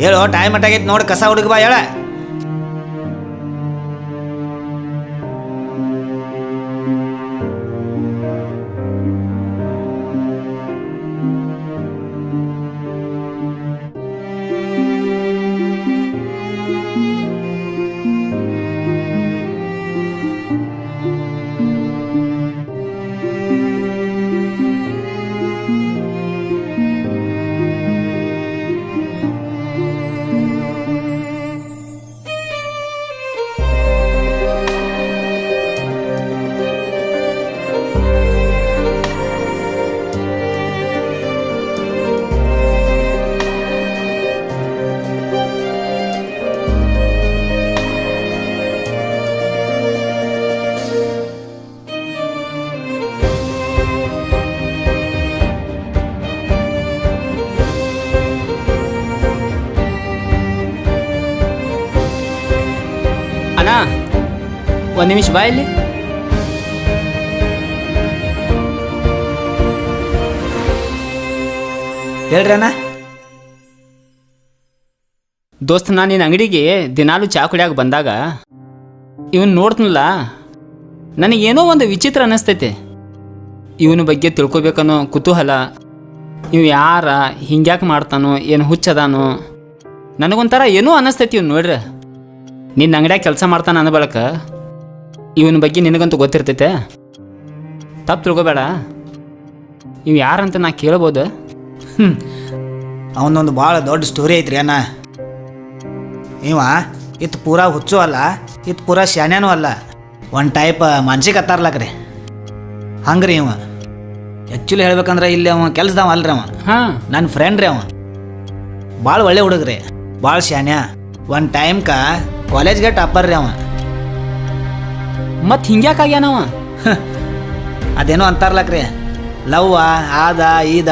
ಹೇಳು, ಟೈಮ್ ಅಟ್ಟಾಗೈತೆ ನೋಡಿ, ಕಸ ಹುಡುಗ ಬಾ ಹೇಳ. ಅಣ್ಣ, ಒಂದು ನಿಮಿಷ ಬಾ ಇಲ್ಲಿ. ಹೇಳ್ರಿ ಅಣ್ಣ. ದೋಸ್ತ, ನಾನು ನಿನ್ನ ಅಂಗಡಿಗೆ ದಿನಾಲು ಚಾ ಕುಡಿಯಾಗ ಬಂದಾಗ ಇವನು ನೋಡ್ತನಲ್ಲ, ನನಗೇನೋ ಒಂದು ವಿಚಿತ್ರ ಅನ್ನಿಸ್ತೈತೆ. ಇವನ ಬಗ್ಗೆ ತಿಳ್ಕೊಬೇಕನ್ನೋ ಕುತೂಹಲ. ಇವು ಯಾರ, ಹಿಂಗ್ಯಾಕೆ ಮಾಡ್ತಾನೋ, ಏನು ಹುಚ್ಚದಾನೋ, ನನಗೊಂಥರ ಏನೋ ಅನ್ನಿಸ್ತೈತಿ. ಇವ್ನು ನೋಡ್ರಿ, ನಿನ್ನ ಅಂಗಡಿಯಾಗ ಕೆಲಸ ಮಾಡ್ತಾನೆ ಅನ್ನೋ ಬಳಕ ಇವನ ಬಗ್ಗೆ ನಿನಗಂತೂ ಗೊತ್ತಿರ್ತೈತೆ. ತಪ್ಪು ತಿಳ್ಕೊಬೇಡ. ಇವು ಯಾರಂತ ನಾ ಕೇಳ್ಬೋದು? ಅವನೊಂದು ಭಾಳ ದೊಡ್ಡ ಸ್ಟೋರಿ ಐತ್ರಿ ಅಣ್ಣ. ಇವ ಇತ್ತು ಪೂರಾ ಹುಚ್ಚು ಅಲ್ಲ, ಇತ್ತು ಪೂರಾ ಶಾನ್ಯಾನೂ ಅಲ್ಲ. ಒಂದು ಟೈಪ್ ಮಾನಸಿಕ ಅತ್ತಾರ್ಲಕ್ರಿ, ಹಂಗ್ರಿ ಇವ. ಆ್ಯಕ್ಚುಲಿ ಹೇಳ್ಬೇಕಂದ್ರೆ ಇಲ್ಲಿ ಅವ ಕೆಲ್ಸದವ ಅಲ್ರಿ, ಅವ ನನ್ನ ಫ್ರೆಂಡ್ ರೀ. ಅವ ಭಾಳ ಒಳ್ಳೆ ಹುಡುಗ್ರಿ, ಭಾಳ ಶಾನ್ಯ. ಒಂದು ಟೈಮ್ಕ ಕಾಲೇಜ್ಗೆ ಟಾಪರ್ ರೀ ಅವ. ಮತ್ತು ಹಿಂಗ್ಯಾಕಾಗ್ಯಾನವ? ಅದೇನೋ ಅಂತಾರ್ಲಕ್ರಿ, ಲವ್ವ ಆದ ಈದ